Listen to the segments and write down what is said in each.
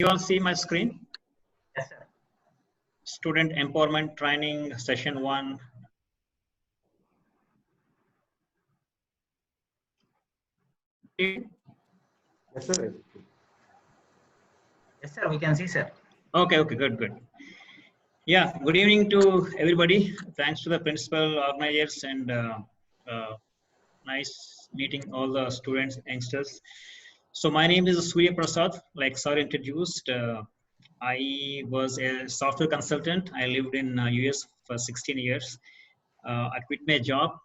You all see my screen? Yes, sir. Student empowerment training session 1. Yes, sir. Yes, sir. We can see, sir. Okay, good. Yeah, good evening to everybody. Thanks to the principal, organizers, and nice meeting all the students, youngsters. So my name is Surya Prasad. Like sir introduced, I was a software consultant. I lived in US for 16 years. I quit my job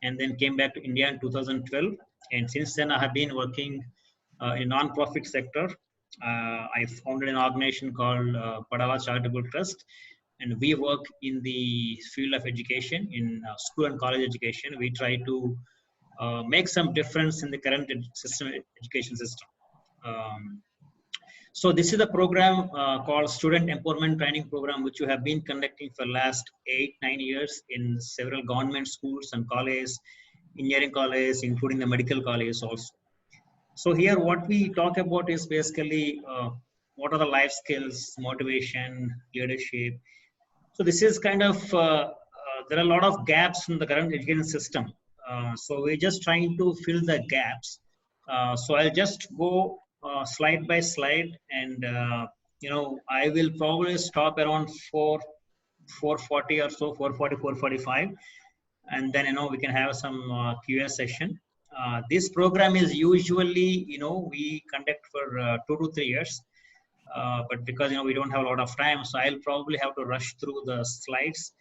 and then came back to India in 2012. And since then, I have been working in non-profit sector. I founded an organization called Padava Charitable Trust, and we work in the field of education, in school and college education. We try to make some difference in the current education system. So this is a program called Student Empowerment Training Program, which we have been conducting for last 8-9 years in several government schools and colleges, engineering colleges, including the medical colleges also. So here what we talk about is basically what are the life skills, motivation, leadership. So this is kind of, there are a lot of gaps in the current education system. So we're just trying to fill the gaps. So I'll just go slide by slide, and I will probably stop around 4:40 or so, 4:40, 4:45, and then we can have some Q&A session. This program is usually we conduct for 2 to 3 years. But because we don't have a lot of time, so I'll probably have to rush through the slides,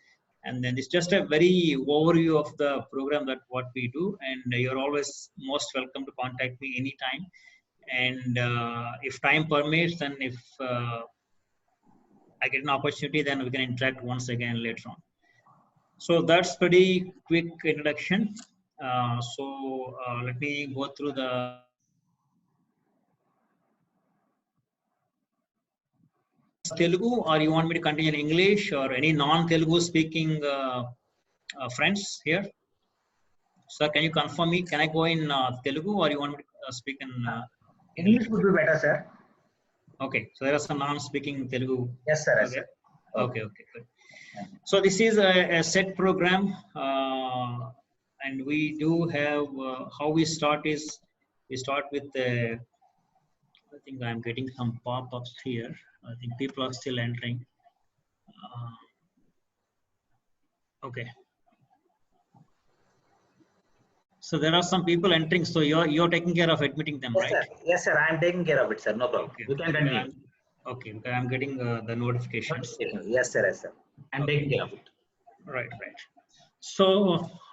and then it's just a very overview of the program, that what we do, and you're always most welcome to contact me anytime. And if time permits, then if I get an opportunity, then we can interact once again later on. So that's pretty quick introduction. Let me go through the Telugu, or you want me to continue in English, or any non-Telugu speaking friends here? Sir, can you confirm me? Can I go in Telugu, or you want me to speak in English would be better, sir. Okay, so there are some non-speaking Telugu. Yes, sir. Yes, Okay. sir. Okay, good. So this is a set program, and we do have how we start is we start with I think I'm getting some pop-ups here. I think people are still entering. Okay. So there are some people entering. So you're taking care of admitting them, Yes, right? sir. Yes, sir. I'm taking care of it, sir. No problem. Okay. You can continue. Okay. I'm getting the notifications. Yes, sir. Yes, sir. I'm taking care of it. Right. So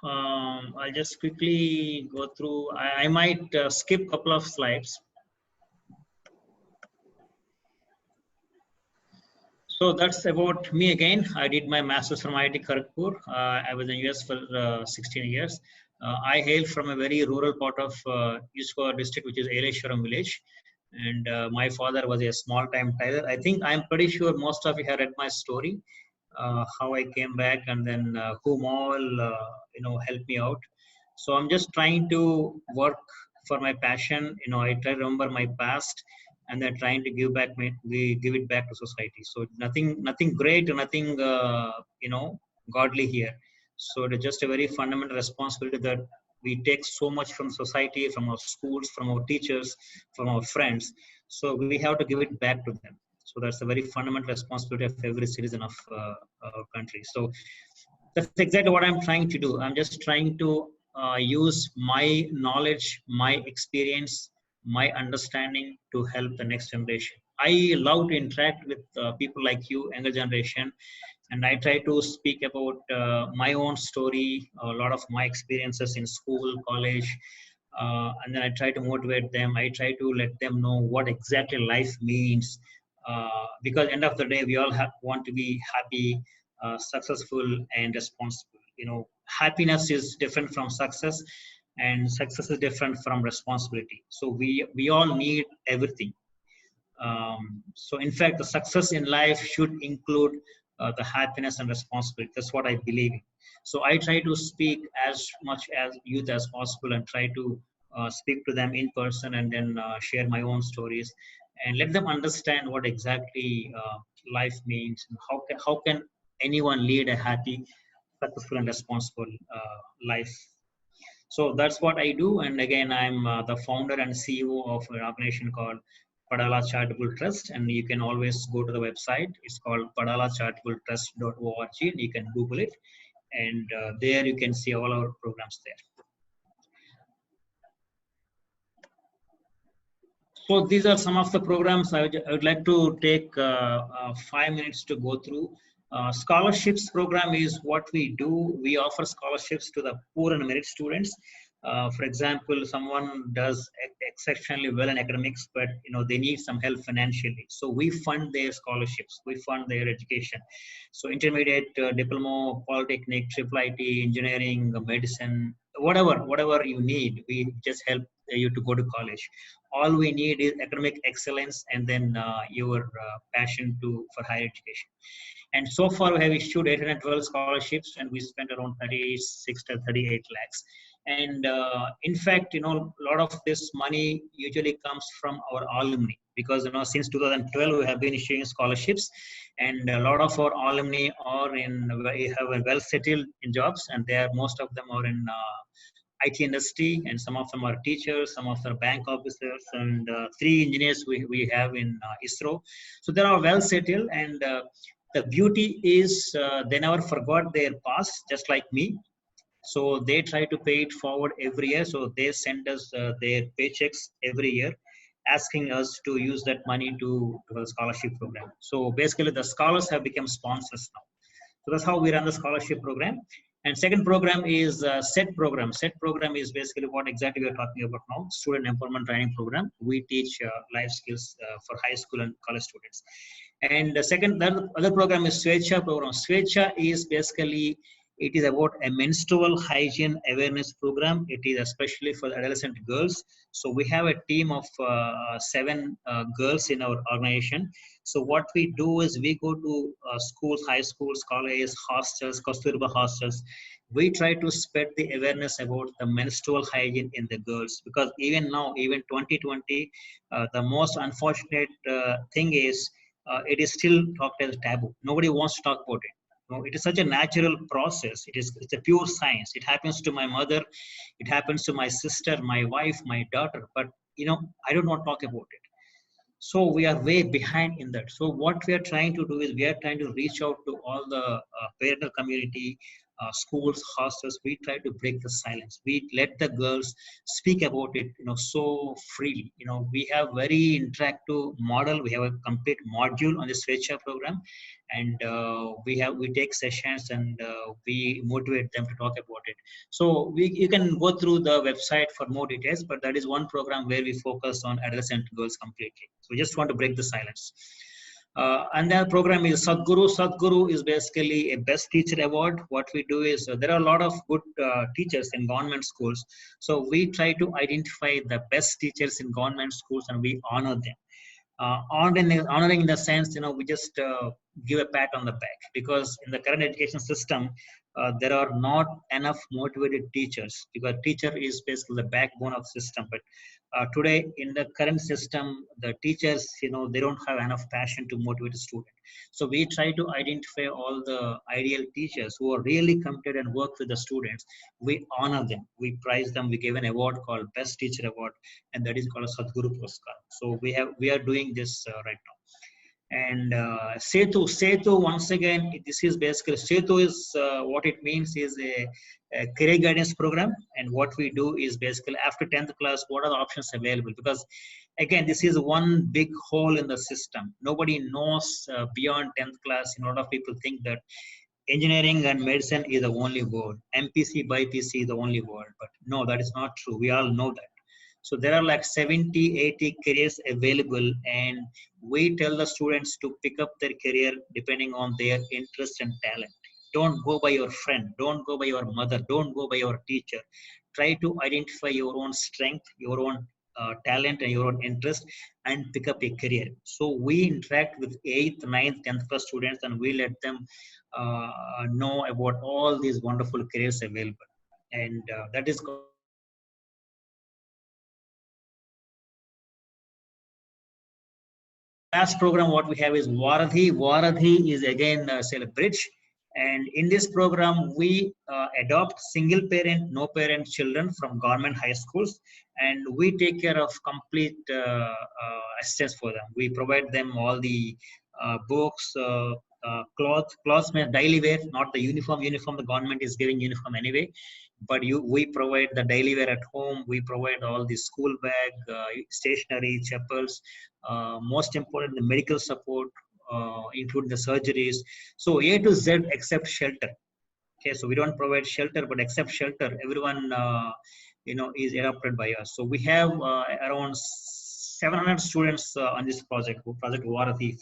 I'll just quickly go through. I might skip a couple of slides. So that's about me again. I did my master's from IIT Kharagpur. I was in US for 16 years. I hail from a very rural part of East Goa district, which is Eleshwaram village. And my father was a small-time tailor. I think I'm pretty sure most of you have read my story, how I came back, and then whom all helped me out. So I'm just trying to work for my passion. I try to remember my past, and then trying to give it back to society. So nothing great, nothing godly here. So it's just a very fundamental responsibility that we take so much from society, from our schools, from our teachers, from our friends. So we have to give it back to them. So that's a very fundamental responsibility of every citizen of our country. So that's exactly what I'm trying to do. I'm just trying to use my knowledge, my experience, my understanding to help the next generation. I love to interact with people like you, younger generation, and I try to speak about my own story, a lot of my experiences in school, college, and then I try to motivate them. I try to let them know what exactly life means, because end of the day, we all want to be happy, successful, and responsible. Happiness is different from success, and success is different from responsibility. So we all need everything. So in fact, the success in life should include the happiness and responsibility. That's what I believe in. So I try to speak as much as youth as possible, and try to speak to them in person, and then share my own stories. and let them understand what exactly life means and how can anyone lead a happy, successful, and responsible life. So that's what I do. And again, I'm the founder and CEO of an organization called Padala Charitable Trust. And you can always go to the website. It's called padalacharitabletrust.org. And you can Google it. And there you can see all our programs there. So these are some of the programs I would like to take 5 minutes to go through. Scholarships program is what we do. We offer scholarships to the poor and merit students. For example, someone does exceptionally well in academics, but they need some help financially. So we fund their scholarships. We fund their education. So intermediate, diploma, polytechnic, triple IT, engineering, medicine, whatever you need, we just help you to go to college. All we need is academic excellence and then your passion for higher education. And so far, we have issued 812 scholarships, and we spent around 36 to 38 lakhs. And in fact, a lot of this money usually comes from our alumni, because since 2012 we have been issuing scholarships, and a lot of our alumni are have well settled in jobs, and most of them are in IT industry, and some of them are teachers, some of them are bank officers, and 3 engineers we have in ISRO. So they are well settled, and the beauty is they never forgot their past, just like me. So they try to pay it forward every year. So they send us their paychecks every year, asking us to use that money to a scholarship program. So basically, the scholars have become sponsors now. So that's how we run the scholarship program. And second program is SET program. SET program is basically what exactly we are talking about now, Student Empowerment Training Program. We teach life skills for high school and college students. And the other program is Swechha program. Swechha is basically, it is about a menstrual hygiene awareness program. It is especially for adolescent girls. So we have a team of 7 girls in our organization. So what we do is we go to schools, high schools, colleges, hostels, Kasturba hostels. We try to spread the awareness about the menstrual hygiene in the girls, because even now, even 2020, the most unfortunate thing is it is still talked as taboo. Nobody wants to talk about it. It is such a natural process. It's a pure science. It happens to my mother, it happens to my sister, my wife, my daughter. But I don't want to talk about it. So we are way behind in that. So what we are trying to do is we are trying to reach out to all the parental community, schools, hostels. We try to break the silence. We let the girls speak about it, so freely. We have very interactive model. We have a complete module on the Swechha program, and we take sessions, and we motivate them to talk about it. So you can go through the website for more details, but that is one program where we focus on adolescent girls completely. So we just want to break the silence. And that program is Sadhguru. Sadhguru is basically a best teacher award. What we do is there are a lot of good teachers in government schools. So we try to identify the best teachers in government schools and we honor them. Honoring in the sense, we just give a pat on the back, because in the current education system, there are not enough motivated teachers, because teacher is basically the backbone of the system. But today in the current system, the teachers, they don't have enough passion to motivate a student. So we try to identify all the ideal teachers who are really committed and work with the students. We honor them, we prize them, we give an award called Best Teacher Award, and that is called a Sadhguru Puraskar. So we are doing this right now. And Setu, once again, this is basically, Setu is what it means is a career guidance program. And what we do is basically after 10th class, what are the options available? Because again, this is one big hole in the system. Nobody knows beyond 10th class. A lot of people think that engineering and medicine is the only world. MPC, BPC is the only world. But no, that is not true. We all know that. So there are like 70, 80 careers available, and we tell the students to pick up their career depending on their interest and talent. Don't go by your friend, don't go by your mother, don't go by your teacher. Try to identify your own strength, your own talent, and your own interest, and pick up a career. So we interact with 8th, 9th, 10th class students, and we let them know about all these wonderful careers available. And that is last program what we have is Varadhi. Varadhi is again say a bridge, and in this program we adopt single parent, no parent children from government high schools, and we take care of complete assistance for them. We provide them all the books, clothes means daily wear, not the uniform. The government is giving uniform anyway, but we provide the daily wear at home. We provide all the school bag, stationery, chappals, most important the medical support, including the surgeries. So A to Z except shelter. Okay, so we don't provide shelter, but except shelter, everyone is adopted by us. So we have around 700 students on this project Varadhi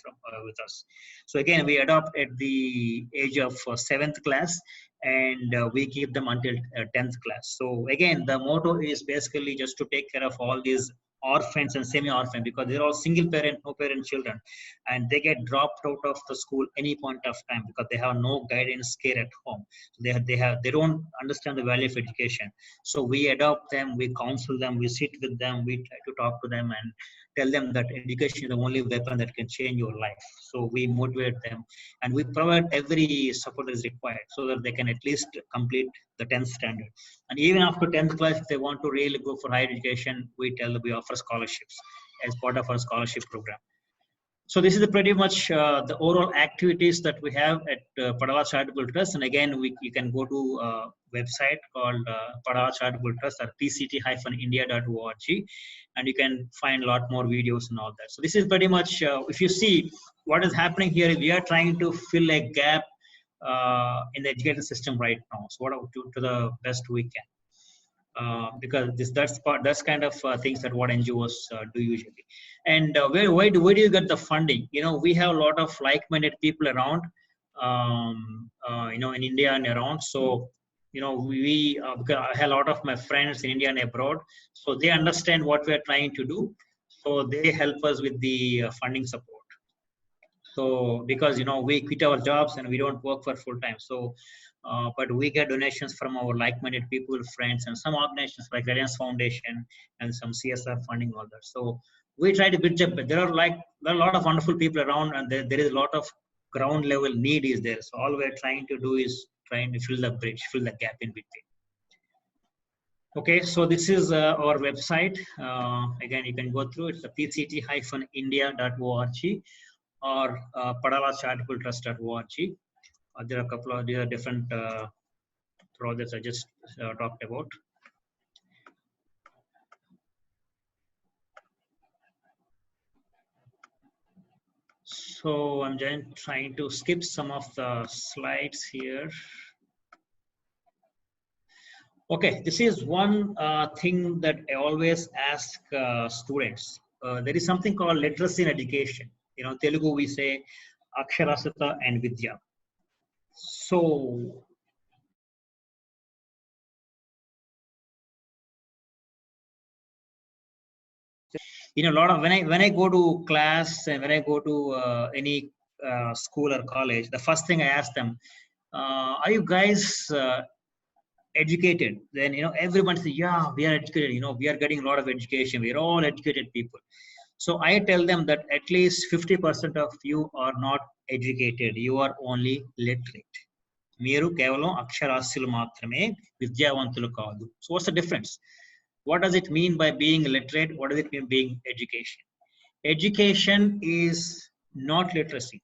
with us. So again, we adopt at the age of 7th class, and we keep them until 10th class. So again, the motto is basically just to take care of all these orphans and semi-orphans, because they're all single parent, no parent children, and they get dropped out of the school any point of time because they have no guidance care at home. They don't understand the value of education. So we adopt them, we counsel them, we sit with them, we try to talk to them and tell them that education is the only weapon that can change your life. So we motivate them, and we provide every support that is required so that they can at least complete the 10th standard. And even after 10th class, if they want to really go for higher education, we tell them we offer scholarships as part of our scholarship program. So this is pretty much the overall activities that we have at Padala Charitable Trust. And again, you can go to a website called Padala Charitable Trust, or pct-india.org, and you can find a lot more videos and all that. So this is pretty much, if you see what is happening here, we are trying to fill a gap in the education system right now. So what to the best we can. Because that's kind of things that what NGOs do usually. And where do you get the funding? We have a lot of like-minded people around, in India and around. So because I have a lot of my friends in India and abroad, so they understand what we are trying to do, so they help us with the funding support. So because we quit our jobs and we don't work for full time, so but we get donations from our like-minded people, friends, and some organizations like Reliance Foundation and some CSR funding, all that. So we try to bridge up. There are a lot of wonderful people around, and there is a lot of ground level need is there. So all we're trying to do is trying to fill the bridge, fill the gap in between. Okay, so this is our website. Again, you can go through it. It's the pct-india.org or padalacharitabltrust.org. There are a couple of different projects I just talked about. So I'm just trying to skip some of the slides here. Okay, this is one thing that I always ask students. There is something called literacy in education. Telugu we say Aksharasata and Vidya. So a lot of when I go to class and when I go to any school or college, the first thing I ask them, are you guys educated? Then everyone says, yeah, we are educated. We are getting a lot of education. We are all educated people. So I tell them that at least 50% of you are not educated. You are only literate. Meeru kevalam aksharasyalu maatrame, vidyavanthulu kaadu. So what's the difference? What does it mean by being literate? What does it mean being education? Education is not literacy.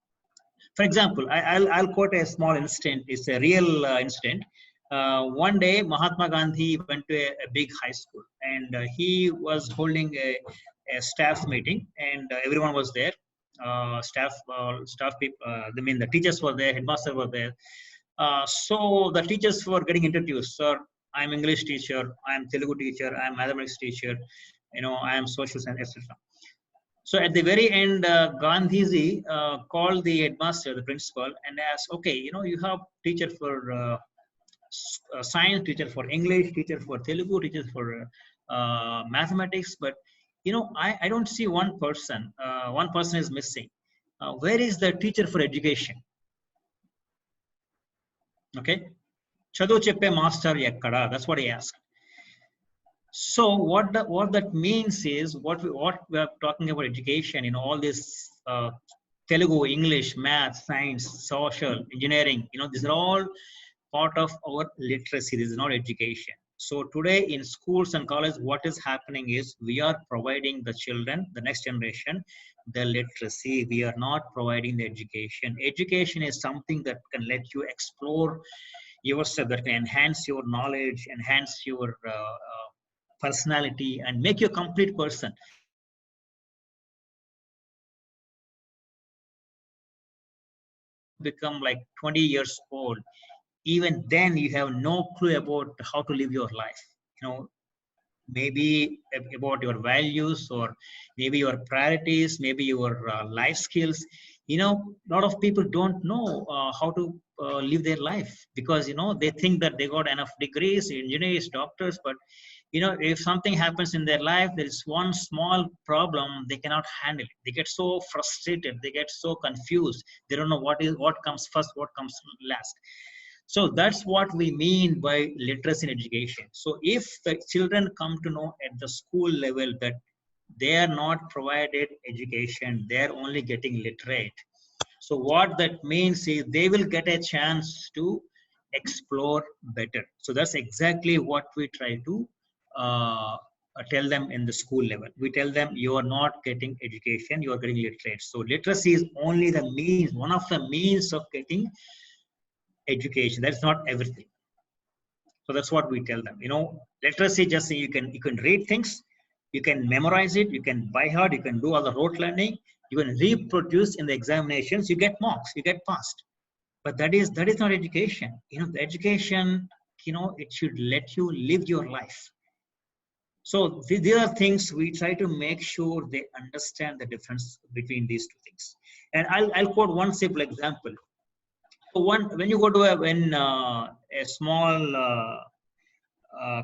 For example, I'll quote a small incident. It's a real incident. One day, Mahatma Gandhi went to a big high school, and he was holding a staff meeting, and everyone was there. Staff people. The teachers were there, headmaster were there. So the teachers were getting introduced. Sir, I'm English teacher. I'm Telugu teacher. I'm mathematics teacher. I am social science, etc. So at the very end, Gandhiji called the headmaster, the principal, and asked, okay, you have teacher for science, teacher for English, teacher for Telugu, teacher for mathematics, but I don't see one person. One person is missing. Where is the teacher for education? Okay, Chadu cheppe master ekkada. That's what he asked. So what that means is what we are talking about education. All these Telugu, English, math, science, social, engineering. These are all part of our literacy. This is not education. So today in schools and colleges, what is happening is we are providing the children, the next generation, the literacy. We are not providing the education. Education is something that can let you explore yourself, that can enhance your knowledge, enhance your personality, and make you a complete person. Become like 20 years old, even then you have no clue about how to live your life. Maybe about your values, or maybe your priorities, maybe your life skills. A lot of people don't know how to live their life, because they think that they got enough degrees, engineers, doctors, but if something happens in their life, there is one small problem, they cannot handle it. They get so frustrated, they get so confused, they don't know what comes first, what comes last. So that's what we mean by literacy in education. So if the children come to know at the school level that they are not provided education, they're only getting literate. So what that means is they will get a chance to explore better. So that's exactly what we try to tell them in the school level. We tell them you are not getting education, you are getting literate. So literacy is only the means, one of the means of getting education. That's not everything. So that's what we tell them. Literacy just you can read things, you can memorize it, you can by heart, you can do all the rote learning, you can reproduce in the examinations, you get marks, you get passed. But that is not education. The education, it should let you live your life. So these are things we try to make sure they understand the difference between these two things. And I'll quote one simple example. So when you go to a small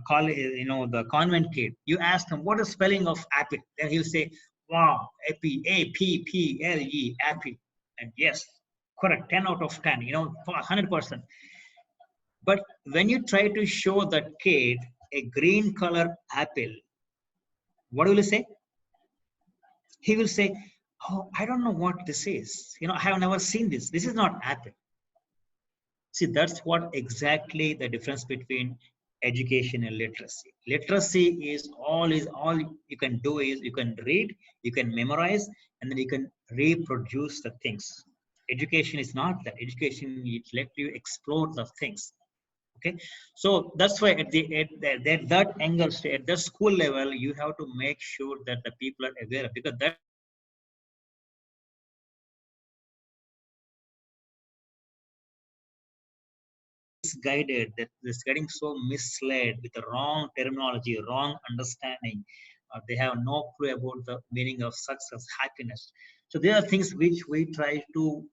college, the convent kid, you ask him what is spelling of apple, then he'll say, wow, APPLE, apple. And yes, correct, 10 out of 10, 100%. But when you try to show that kid a green color apple, what will he say? He will say, oh, I don't know what this is, I have never seen this, this is not apple. See, that's what exactly the difference between education and literacy. Literacy is all you can do is you can read, you can memorize, and then you can reproduce the things. Education is not that. Education, it let you explore the things. Okay, so that's why at that angle, at the school level, you have to make sure that the people are aware, because that misguided, that is getting so misled with the wrong terminology, wrong understanding. They have no clue about the meaning of success, happiness. So there are things which we try to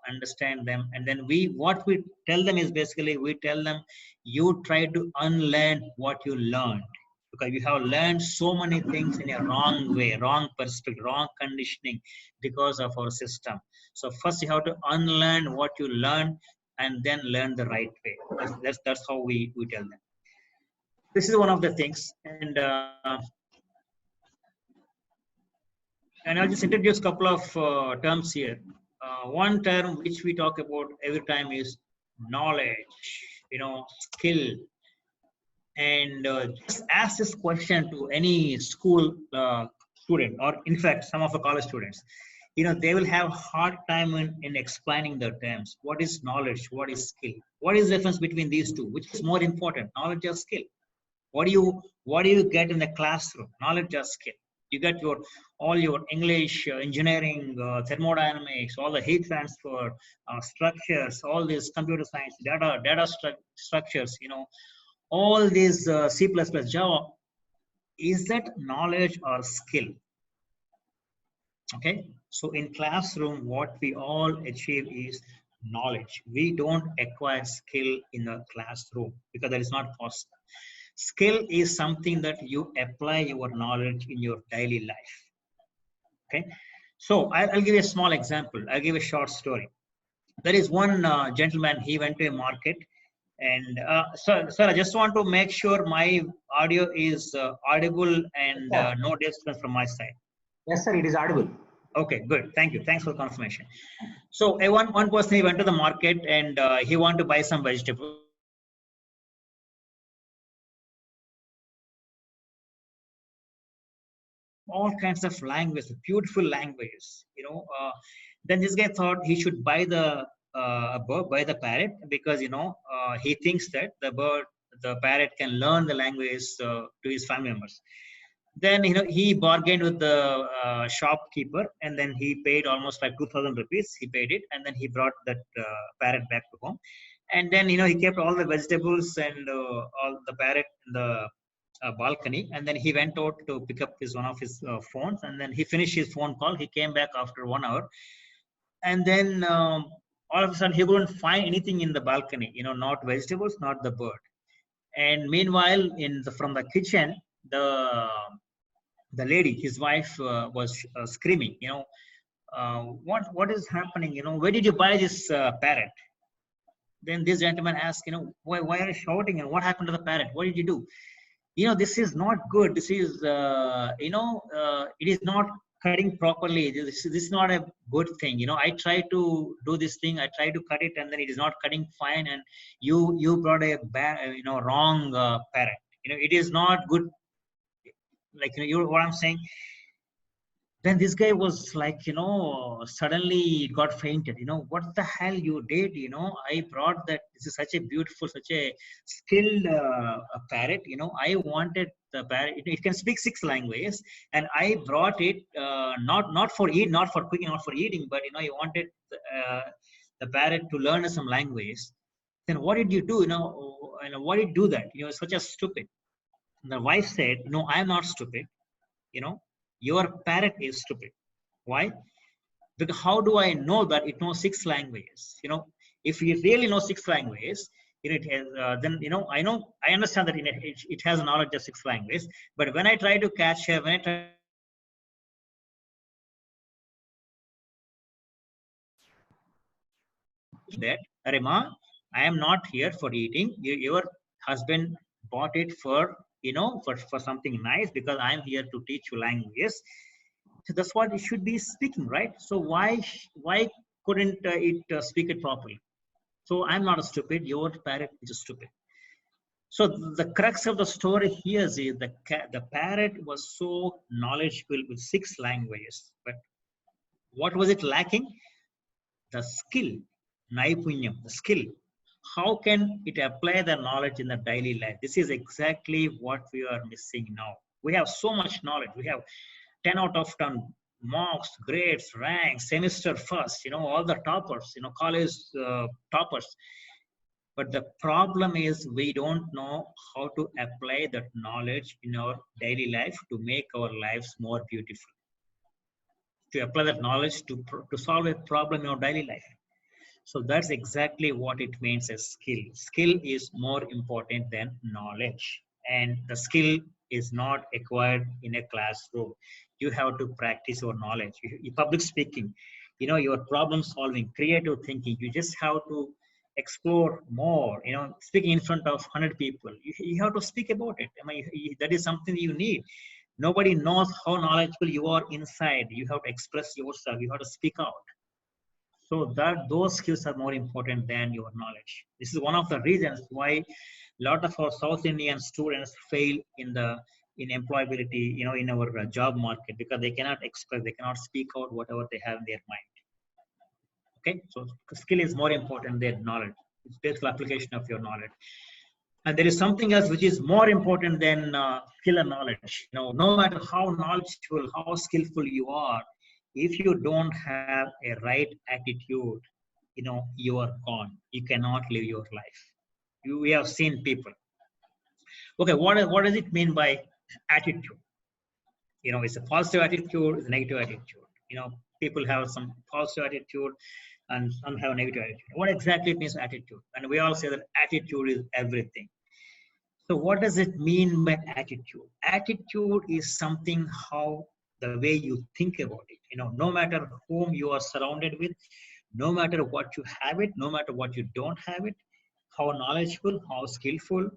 understand them, and then what we tell them is basically we tell them you try to unlearn what you learned, because you have learned so many things in a wrong way, wrong perspective, wrong conditioning because of our system. So first you have to unlearn what you learned and then learn the right way. That's how we tell them. This is one of the things. And I'll just introduce a couple of terms here. One term which we talk about every time is knowledge, skill. And just ask this question to any school student, or in fact some of the college students. They will have hard time in explaining the terms. What is knowledge, what is skill, what is the difference between these two, which is more important, knowledge or skill? What do you get in the classroom, knowledge or skill? You get all your English, engineering, thermodynamics, all the heat transfer structures, all these computer science, data structures, all these C++, Java. Is that knowledge or skill? Okay, so in classroom what we all achieve is knowledge. We don't acquire skill in the classroom because that is not possible. Skill is something that you apply your knowledge in your daily life. Okay, so I'll give you a small example. I'll give a short story. There is one gentleman, he went to a market, and sir, I just want to make sure my audio is audible and no disturbance from my side. Yes, sir, it is audible. Okay, good. Thank you. Thanks for the confirmation. So one person, he went to the market and he wanted to buy some vegetables. All kinds of language, beautiful languages. Then this guy thought he should buy the parrot because he thinks that the parrot can learn the language to his family members. Then he bargained with the shopkeeper, and then he paid almost like 2,000 rupees. He paid it, and then he brought that parrot back to home. And then he kept all the vegetables and all the parrot in the balcony, and then he went out to pick up one of his phones, and then he finished his phone call. He came back after 1 hour, and then all of a sudden he couldn't find anything in the balcony. Not vegetables, not the bird. And meanwhile, from the kitchen, the lady, his wife, was screaming, what is happening? Where did you buy this parrot? Then this gentleman asked, why are you shouting, and what happened to the parrot? What did you do? This is not good. This is it is not cutting properly. This is not a good thing. I try to do this thing, I try to cut it, and then it is not cutting fine, and you brought a bad, wrong parrot. It is not good. Like, what I'm saying. Then this guy was like, suddenly got fainted. What the hell you did? I brought that. This is such a beautiful, such a skilled parrot. I wanted the parrot. It can speak 6 languages, and I brought it not for eat, not for cooking, not for eating, but I wanted the parrot to learn some languages. Then what did you do? Why did you do that? Such a stupid. And the wife said, no, I'm not stupid. Your parrot is stupid. Why? Because how do I know that it knows 6 languages? If you really know 6 languages, it has, then I understand that it has a knowledge of 6 languages. But when I try to catch her, when I try that, Arima, I am not here for eating. Your husband bought it for for something nice, because I'm here to teach you languages. So that's what it should be speaking, right? So why couldn't it speak it properly? So I'm not stupid. Your parrot is stupid. So the crux of the story here is the parrot was so knowledgeable with 6 languages, but what was it lacking? The skill, naipunyam, the skill. How can it apply the knowledge in the daily life? This is exactly what we are missing now. We have so much knowledge. We have 10 out of 10 marks, grades, ranks, semester first, all the toppers, college toppers. But the problem is we don't know how to apply that knowledge in our daily life to make our lives more beautiful. To apply that knowledge to solve a problem in our daily life. So that's exactly what it means as skill. Skill is more important than knowledge. And the skill is not acquired in a classroom. You have to practice your knowledge. Public speaking, your problem solving, creative thinking, you just have to explore more. Speaking in front of 100 people, you have to speak about it. That is something you need. Nobody knows how knowledgeable you are inside. You have to express yourself. You have to speak out. So those skills are more important than your knowledge. This is one of the reasons why a lot of our South Indian students fail in employability, in our job market, because they cannot express, they cannot speak out whatever they have in their mind. Okay, so skill is more important than knowledge. It's basically application of your knowledge. And there is something else which is more important than skill and knowledge. No matter how knowledgeable, how skillful you are, if you don't have a right attitude, you are gone. You cannot live your life. We have seen people. Okay, what does it mean by attitude? It's a positive attitude, it's a negative attitude. People have some positive attitude and some have a negative attitude. What exactly it means attitude? And we all say that attitude is everything. So what does it mean by attitude? Attitude is something how the way you think about it. No matter whom you are surrounded with, no matter what you have it, no matter what you don't have it, how knowledgeable, how skillful,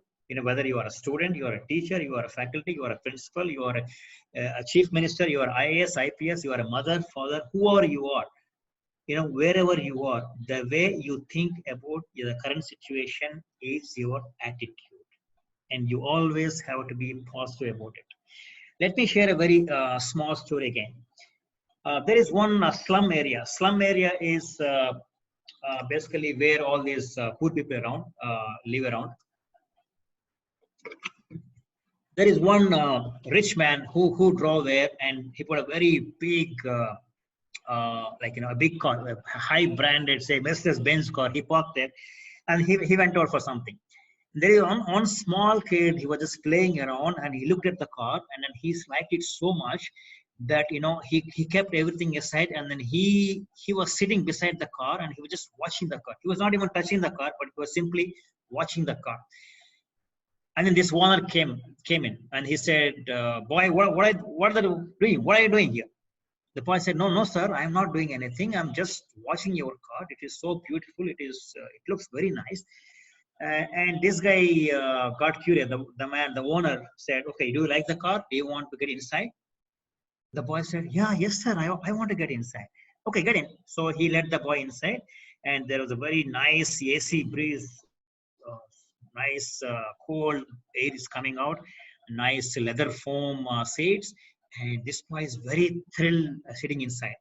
whether you are a student, you are a teacher, you are a faculty, you are a principal, you are a chief minister, you are IAS, IPS, you are a mother, father, whoever you are, wherever you are, the way you think about the current situation is your attitude. And you always have to be positive about it. Let me share a very small story again. There is one slum area. Slum area is basically where all these poor people around live around. There is one rich man who drove there, and he put a very big, a big car, a high branded, say Mercedes-Benz car. He parked there, and he went out for something. There is one small kid. He was just playing around, and he looked at the car, and then he liked it so much that he kept everything aside, and then he was sitting beside the car, and he was just watching the car. He was not even touching the car, but he was simply watching the car. And then this owner came in, and he said, "Boy, what are you doing? What are you doing here?" The boy said, "No, sir, I'm not doing anything. I'm just watching your car. It is so beautiful. It looks very nice." And this guy got curious. The owner said, "Okay, do you like the car? Do you want to get inside?" The boy said, "Yes, sir. I want to get inside." "Okay, get in." So he let the boy inside, and there was a very nice AC breeze. Nice cold air is coming out, nice leather foam seats, and this boy is very thrilled sitting inside.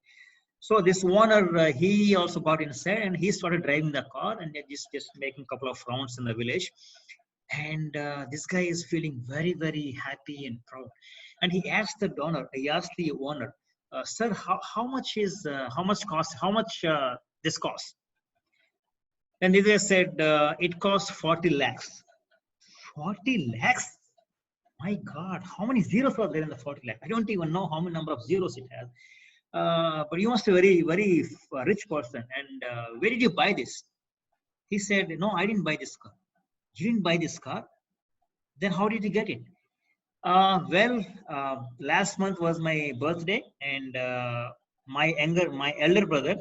So this owner, he also got inside, and he started driving the car, and just making a couple of rounds in the village. And this guy is feeling very, very happy and proud. And he asked the owner, "Sir, how much this cost?" And the guy said, "It costs 40 lakhs. 40 lakhs? My God, how many zeros are there in the 40 lakhs? I don't even know how many number of zeros it has. But you must be a very, very rich person. And where did you buy this?" He said, "No, I didn't buy this car." "You didn't buy this car? Then how did you get it?" Last month was my birthday, and my elder brother,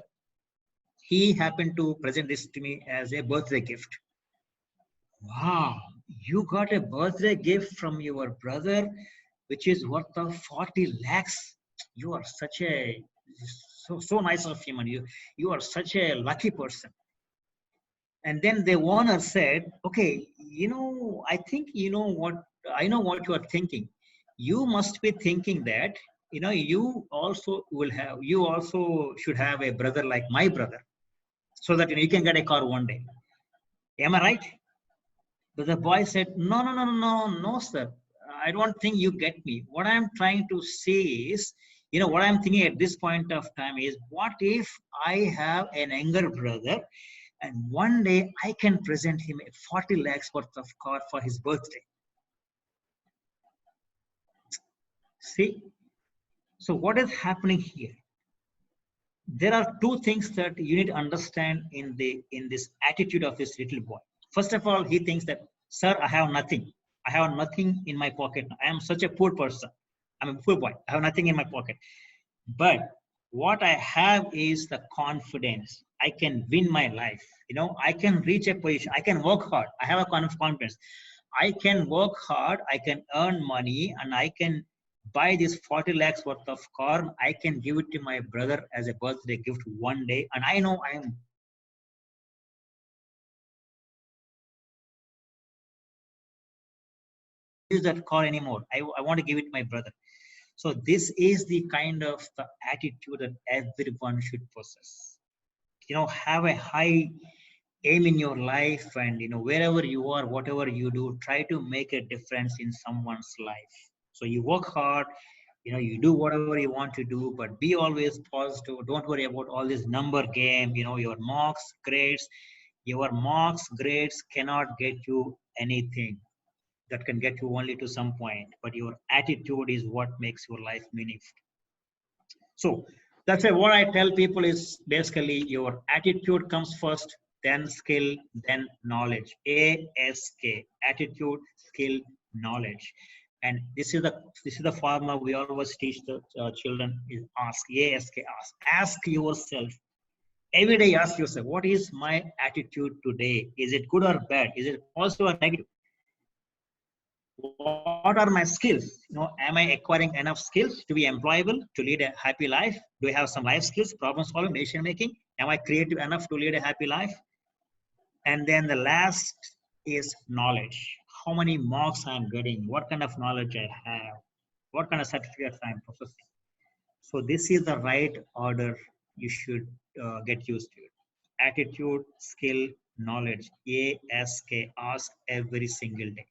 he happened to present this to me as a birthday gift. Wow, you got a birthday gift from your brother, which is worth of 40 lakhs. You are so nice of him, and you are such a lucky person. And then the owner said, "Okay, I think I know what you are thinking. You must be thinking that, you also should have a brother like my brother, so that you can get a car one day. Am I right?" But the boy said, No, sir. I don't think you get me. What I'm trying to say is, what I'm thinking at this point of time is, what if I have an younger brother, and one day I can present him a 40 lakhs worth of car for his birthday? See? So what is happening here? There are two things that you need to understand in this attitude of this little boy. First of all, he thinks that, "Sir, I have nothing. I have nothing in my pocket. I am such a poor person. I'm a poor boy. I have nothing in my pocket. But what I have is the confidence. I can win my life. I can reach a position. I can work hard. I have a kind of confidence. I can work hard. I can earn money, and I can buy this 40 lakhs worth of car. I can give it to my brother as a birthday gift one day. And I know I am use that car anymore. I want to give it to my brother." So this is the kind of the attitude that everyone should possess. Have a high aim in your life, and wherever you are, whatever you do, try to make a difference in someone's life. So you work hard, you do whatever you want to do, but be always positive. Don't worry about all this number game, your marks, grades cannot get you anything. That can get you only to some point, but your attitude is what makes your life meaningful. So that's why what I tell people is, basically, your attitude comes first, then skill, then knowledge. ASK, attitude, skill, knowledge. And this is the formula we always teach the children, is ask. Ask yourself every day. Ask yourself, what is my attitude today? Is it good or bad? Is it positive or negative? what are my skills? Am I acquiring enough skills to be employable, to lead a happy life? Do I have some life skills, problem solving, decision making? Am I creative enough to lead a happy life? And then the last is knowledge. How many marks I'm getting? What kind of knowledge I have? What kind of certificates I'm possessing? So this is the right order you should get used to it. Attitude, skill, knowledge. ASK, ask every single day.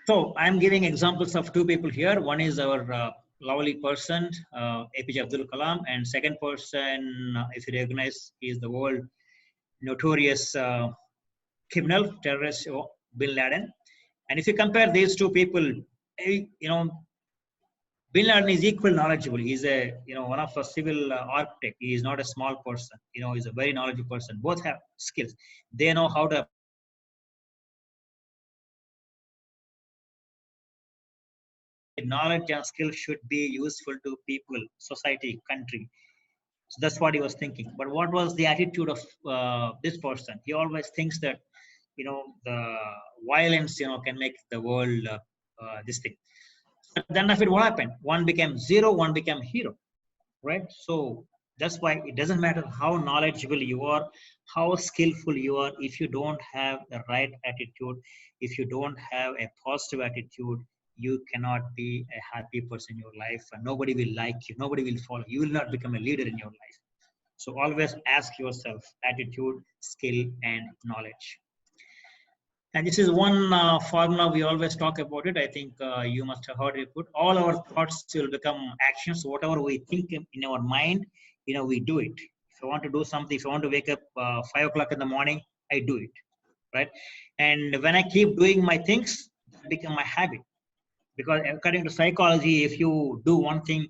So I'm giving examples of two people here. One is our lovely person, APJ Abdul Kalam, and second person, if you recognize, is the world notorious criminal terrorist Bin Laden. And if you compare these two people, Bin Laden is equal knowledgeable. He's one of the civil architect. He is not a small person. He's a very knowledgeable person. Both have skills. They know how to. Knowledge and skill should be useful to people, society, country. So that's what he was thinking. But what was the attitude of this person? He always thinks that, the violence, can make the world this thing. But then after what happened? One became zero, one became hero, right? So that's why it doesn't matter how knowledgeable you are, how skillful you are, if you don't have the right attitude, if you don't have a positive attitude, you cannot be a happy person in your life, and nobody will like you, nobody will follow you, will not become a leader in your life. So always ask yourself attitude, skill, and knowledge. And this is one formula we always talk about it. I think you must have heard it put. All our thoughts will become actions. Whatever we think in our mind, we do it. If I want to do something, if I want to wake up 5 o'clock in the morning, I do it, right? And when I keep doing my things, it becomes my habit. Because according to psychology, if you do one thing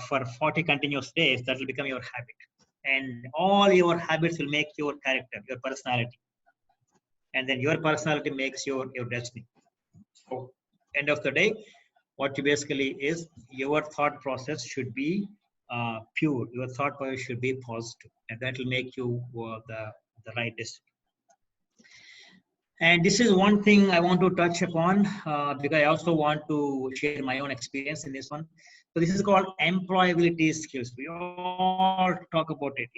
for 40 continuous days, that will become your habit. And all your habits will make your character, your personality. And then your personality makes your destiny. So end of the day, what you basically is, your thought process should be pure. Your thought process should be positive, and that will make you the right destiny. And this is one thing I want to touch upon because I also want to share my own experience in this one. So this is called employability skills. We all talk about it.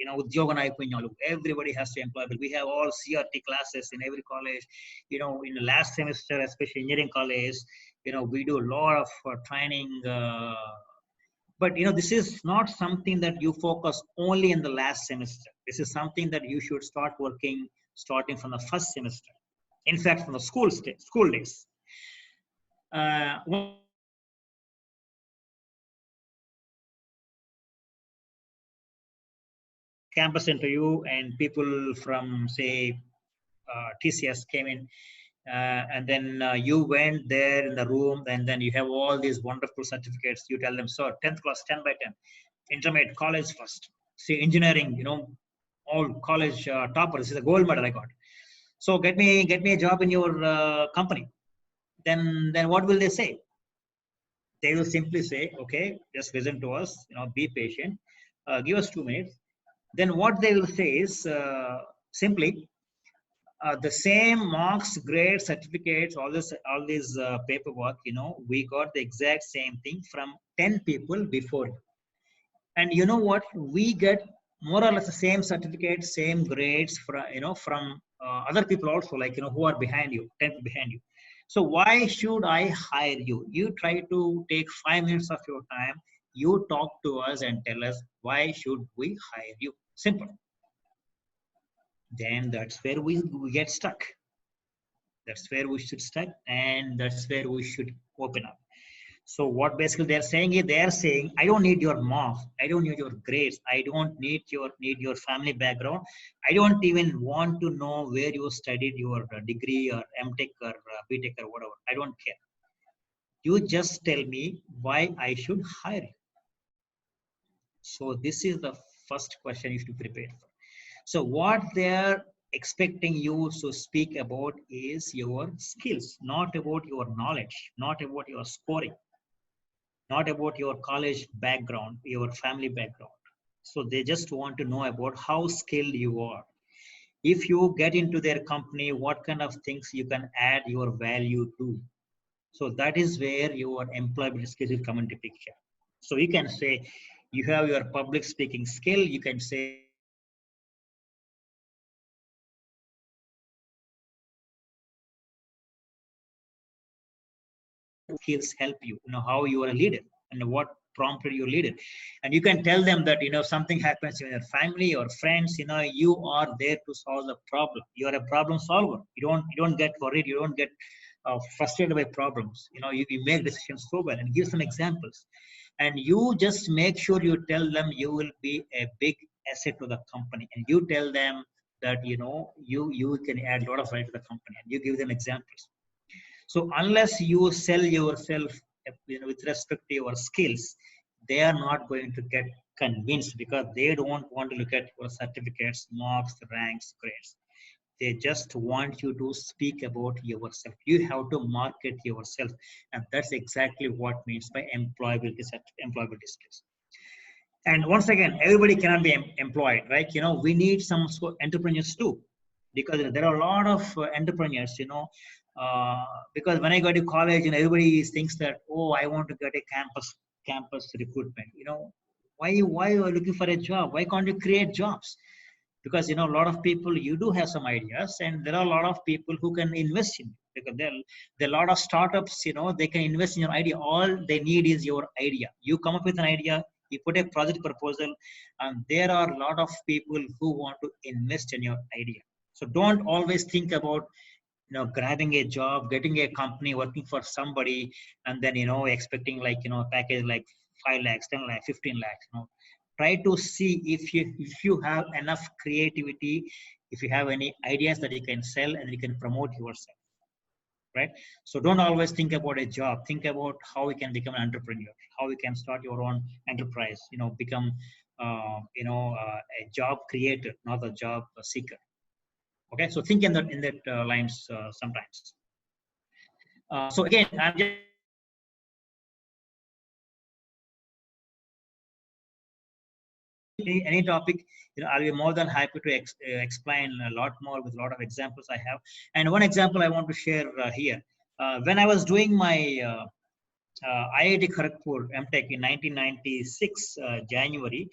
Everybody has to employable. We have all CRT classes in every college. In the last semester, especially engineering college, we do a lot of training. But this is not something that you focus only in the last semester. This is something that you should start working starting from the first semester. In fact, from the school days. Campus interview, and people from, say, TCS came in, and then you went there in the room, and then you have all these wonderful certificates. You tell them, sir, 10th class, 10 by 10, intermediate, college first. See, engineering, all college toppers. This is a gold medal I got. So get me a job in your company. Then what will they say? They will simply say, okay, just listen to us, be patient, give us 2 minutes. Then what they will say is simply the same marks, grades, certificates, all these paperwork, we got the exact same thing from 10 people before. And you know what? We get more or less the same certificates, same grades from other people also, like, who are behind you, 10 behind you. So why should I hire you? You try to take 5 minutes of your time. You talk to us and tell us why should we hire you. Simple. Then that's where we get stuck. That's where we should start, and that's where we should open up. So what basically they're saying is, they're saying, I don't need your marks, I don't need your grades, I don't need your family background, I don't even want to know where you studied your degree or MTech or BTech or whatever. I don't care. You just tell me why I should hire you. So this is the first question you should prepare for. So what they're expecting you to speak about is your skills, not about your knowledge, not about your scoring, not about your college background, your family background. So they just want to know about how skilled you are. if you get into their company, what kind of things you can add your value to. So that is where your employability skills will come into picture. So you can say you have your public speaking skill. You can say skills help you, how you are a leader and what prompted your leader. And you can tell them that, something happens in your family or friends, you are there to solve the problem. You are a problem solver. You don't get worried. You don't get frustrated by problems. You make decisions so well, and give some examples. And you just make sure you tell them you will be a big asset to the company, and you tell them that, you can add a lot of value to the company, and you give them examples. So unless you sell yourself, with respect to your skills, they are not going to get convinced, because they don't want to look at your certificates, marks, ranks, grades. They just want you to speak about yourself. You have to market yourself, and that's exactly what means by employability skills. And once again, everybody cannot be employed, right? We need some entrepreneurs too, because there are a lot of entrepreneurs, because when I go to college, and everybody thinks that, oh, I want to get a campus recruitment. Why are you looking for a job? Why can't you create jobs? Because a lot of people, you do have some ideas, and there are a lot of people who can invest in it, because there are a lot of startups, they can invest in your idea. All they need is your idea. You come up with an idea, you put a project proposal, and there are a lot of people who want to invest in your idea. So don't always think about grabbing a job, getting a company, working for somebody, and then expecting like package like 5 lakhs, 10 lakhs, 15 lakhs. Try to see if you have enough creativity, if you have any ideas that you can sell and you can promote yourself, right? So don't always think about a job. Think about how you can become an entrepreneur, how you can start your own enterprise, become a job creator, not a job seeker. Okay, so think in that lines sometimes. So again, I'm just any topic, I'll be more than happy to explain a lot more with a lot of examples I have. And one example I want to share here. When I was doing my IIT Kharagpur MTech in 1996 January,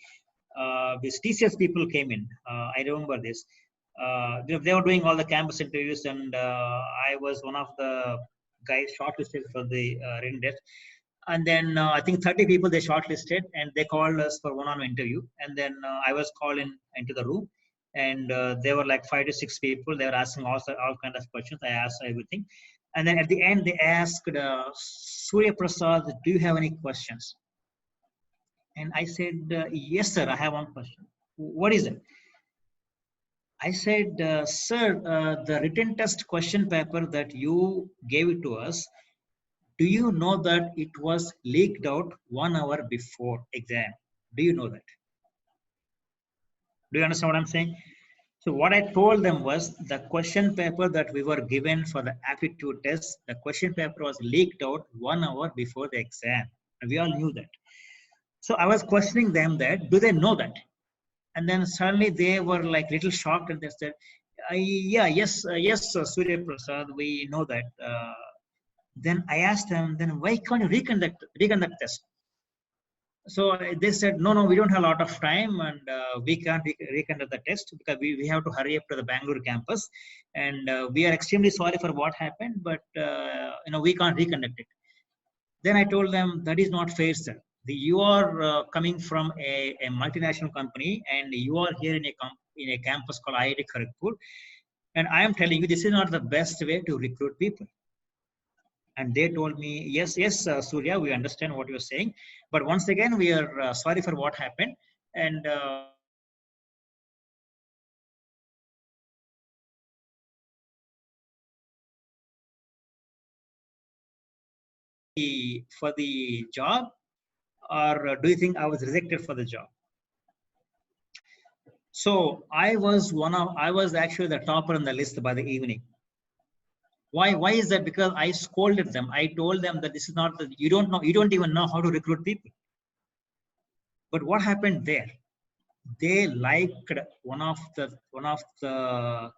these TCS people came in. I remember this. They were doing all the campus interviews, and I was one of the guys shortlisted for the written test. And then I think 30 people they shortlisted, and they called us for one-on-one interview. And then I was called into the room, and there were like 5 to 6 people. They were asking all kind of questions. I asked everything, and then at the end they asked Surya Prasad, "Do you have any questions?" And I said, "Yes, sir. I have one question." "What is it?" I said, "Sir, the written test question paper that you gave it to us, do you know that it was leaked out 1 hour before exam? Do you know that?" Do you understand what I'm saying? So what I told them was the question paper that we were given for the aptitude test, the question paper was leaked out 1 hour before the exam. And we all knew that. So I was questioning them that, do they know that? And then suddenly they were like little shocked, and they said, yes, Surya Prasad, we know that. Then I asked them, then why can't you reconduct test? So they said, no, we don't have a lot of time, and we can't reconduct the test because we have to hurry up to the Bangalore campus, and we are extremely sorry for what happened, but we can't reconduct it. Then I told them, that is not fair, sir. You are coming from a multinational company, and you are here in a campus called IIT Kharagpur, and I am telling you, this is not the best way to recruit people. And they told me, yes, Surya, we understand what you're saying, but once again, we are sorry for what happened, and for the job, or do you think I was rejected for the job? So I was actually the topper on the list by the evening. Why is that? Because I scolded them. I told them that this is not you don't even know how to recruit people. But what happened there? they liked one of the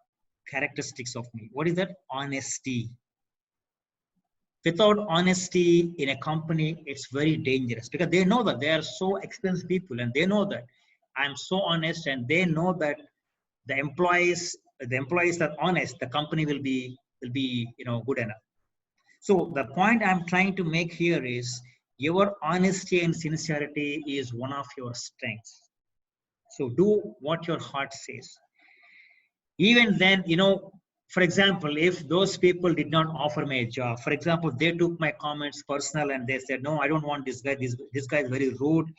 characteristics of me. What is that? Honesty. Without honesty in a company, it's very dangerous because they know that they are so expensive people, and they know that I'm so honest, and they know that the employees are honest, the company will be good enough. So the point I'm trying to make here is your honesty and sincerity is one of your strengths. So do what your heart says. Even then, for example, if those people did not offer me a job, for example, they took my comments personal and they said, no, I don't want this guy. This guy is very rude.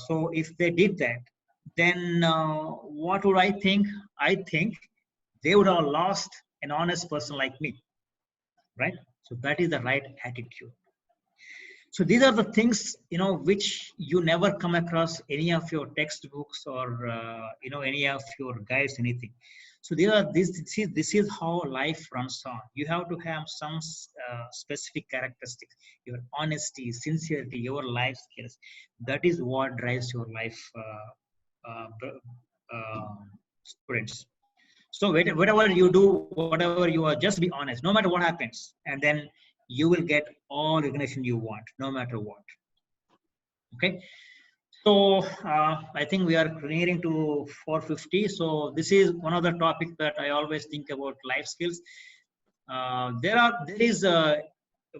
So if they did that, then what would I think? I think they would have lost an honest person like me, right? So that is the right attitude. So these are the things which you never come across any of your textbooks or any of your guides, anything. So this is how life runs on. You have to have some specific characteristics: your honesty, sincerity, your life skills. That is what drives your life, students. So whatever you do, whatever you are, just be honest, no matter what happens, and then you will get all recognition you want, no matter what. Okay. So I think we are nearing to 4:50. So this is one of the topics that I always think about: life skills. There is a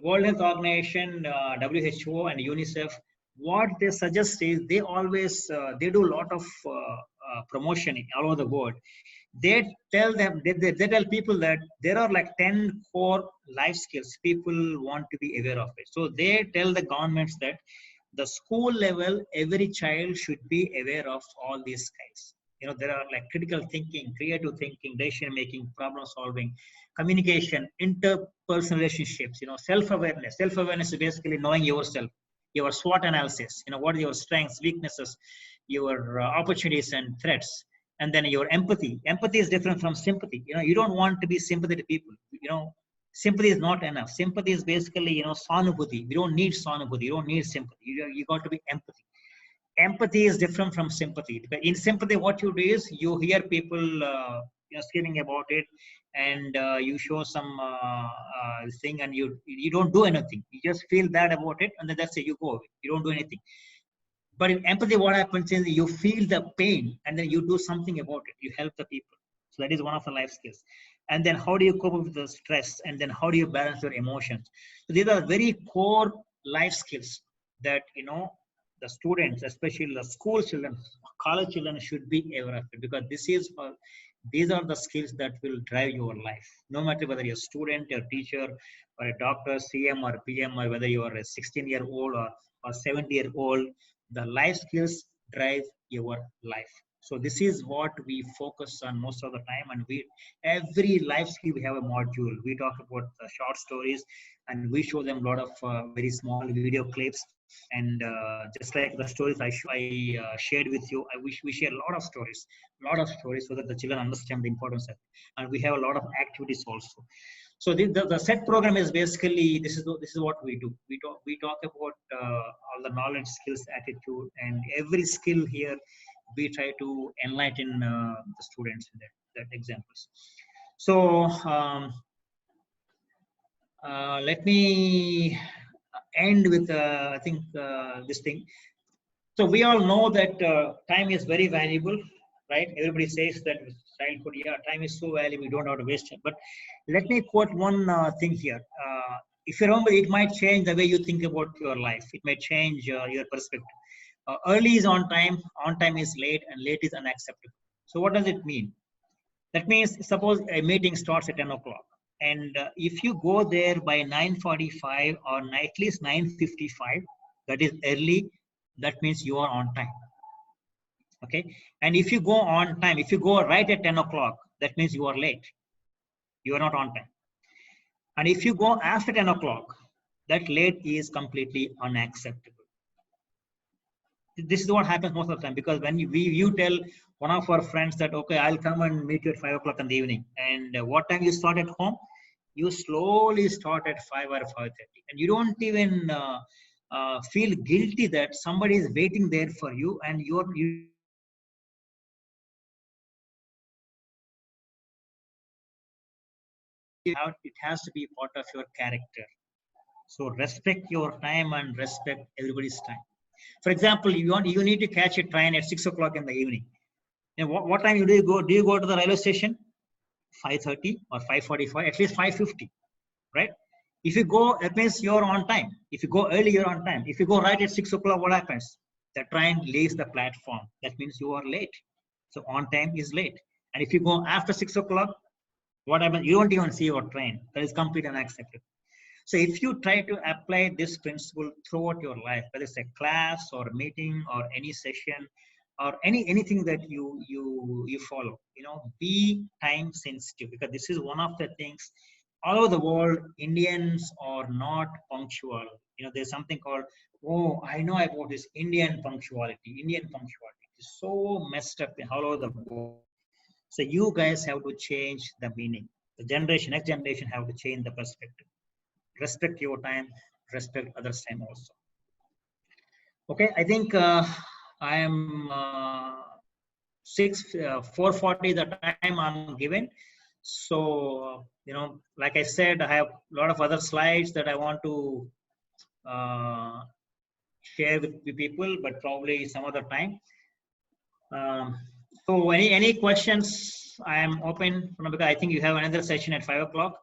World Health Organization, WHO, and UNICEF. What they suggest is they always they do a lot of promotion all over the world. They tell people that there are like 10 core life skills people want to be aware of it. So they tell the governments that the school level, every child should be aware of all these guys. There are like critical thinking, creative thinking, decision making, problem solving, communication, interpersonal relationships, self-awareness. Self-awareness is basically knowing yourself, your SWOT analysis, what are your strengths, weaknesses, your opportunities and threats. And then your empathy. Empathy is different from sympathy. You don't want to be sympathy to people. Sympathy is not enough. Sympathy is basically, sanubuti. We don't need sanubuti. You don't need sympathy. You got to be empathy. Empathy is different from sympathy. In sympathy, what you do is you hear people, screaming about it, and you show some thing, and you don't do anything. You just feel bad about it, and then that's it. You go away. You don't do anything. But in empathy, what happens is you feel the pain and then you do something about it. You help the people. So that is one of the life skills. And then how do you cope with the stress? And then how do you balance your emotions? So these are very core life skills that, the students, especially the school children, college children, should be aware of it, because these are the skills that will drive your life. No matter whether you're a student, a teacher, or a doctor, CM or PM, or whether you are a 16-year-old or 70-year-old, the life skills drive your life. So this is what we focus on most of the time, and every life skill we have a module. We talk about the short stories, and we show them a lot of very small video clips. And just like the stories I shared with you, we share a lot of stories so that the children understand the importance of it. And we have a lot of activities also. So the set program is basically this is what we do. We talk about all the knowledge, skills, attitude, and every skill here. We try to enlighten the students in that examples. So let me end with I think this thing. So we all know that time is very valuable, right? Everybody says that with childhood, yeah, time is so valuable, we don't have to waste it. But let me quote one thing here. If you remember, it might change the way you think about your life. It may change your perspective. Early is on time is late, and late is unacceptable. So what does it mean? That means, suppose a meeting starts at 10 o'clock. And if you go there by 9:45 or at least 9:55, that is early, that means you are on time. Okay. And if you go on time, if you go right at 10 o'clock, that means you are late. You are not on time. And if you go after 10 o'clock, that late is completely unacceptable. This is what happens most of the time, because when you tell one of our friends that, okay, I'll come and meet you at 5 o'clock in the evening. And what time you start at home? You slowly start at 5 or 5:30. And you don't even feel guilty that somebody is waiting there for you, and you it has to be part of your character. So respect your time and respect everybody's time. For example, you need to catch a train at 6 o'clock in the evening. And what time do you go? Do you go to the railway station? 5:30 or 5:45, at least 5:50, right? If you go, that means you're on time. If you go early, you're on time. If you go right at 6 o'clock, what happens? The train leaves the platform. That means you are late. So on time is late. And if you go after 6 o'clock, what happens? You don't even see your train. That is completely unacceptable. So if you try to apply this principle throughout your life, whether it's a class or a meeting or any session or anything that you follow, be time sensitive, because this is one of the things all over the world. Indians are not punctual. There's something called, oh, I know about this Indian punctuality. It's so messed up all over the world. So you guys have to change the meaning. The next generation have to change the perspective. Respect your time, respect others' time also. Okay, I think I am 4:40 the time I'm given. So like I said, I have a lot of other slides that I want to share with the people, but probably some other time. So any questions? I am open, because I think you have another session at 5 o'clock.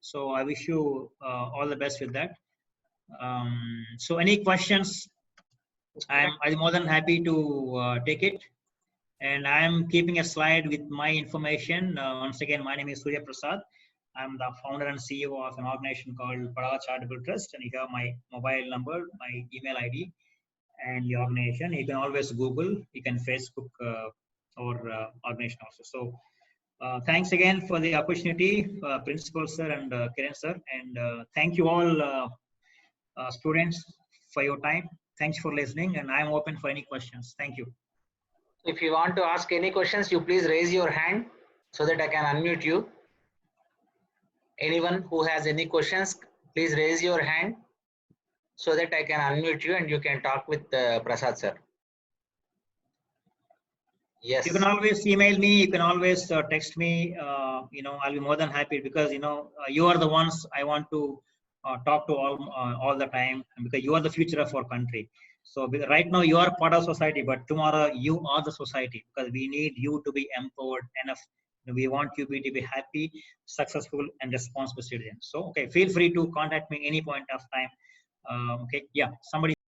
So I wish you all the best with that. So any questions? I'm more than happy to take it. And I'm keeping a slide with my information. Once again, my name is Surya Prasad. I'm the founder and CEO of an organization called Padava Charitable Trust. And you have my mobile number, my email ID, and the organization. You can always Google, you can Facebook our organization also. So thanks again for the opportunity, Principal Sir and Kiran Sir. And thank you all students for your time. Thanks for listening, and I'm open for any questions. Thank you. If you want to ask any questions, you please raise your hand so that I can unmute you. Anyone who has any questions, please raise your hand so that I can unmute you and you can talk with Prasad sir. Yes. You can always email me. You can always text me. I'll be more than happy, because you are the ones I want to talk to all the time, because you are the future of our country. So right now you are part of society, but tomorrow you are the society, because we need you to be empowered enough. We want you to be happy, successful, and responsible citizens. So okay, feel free to contact me any point of time. Okay, yeah, somebody.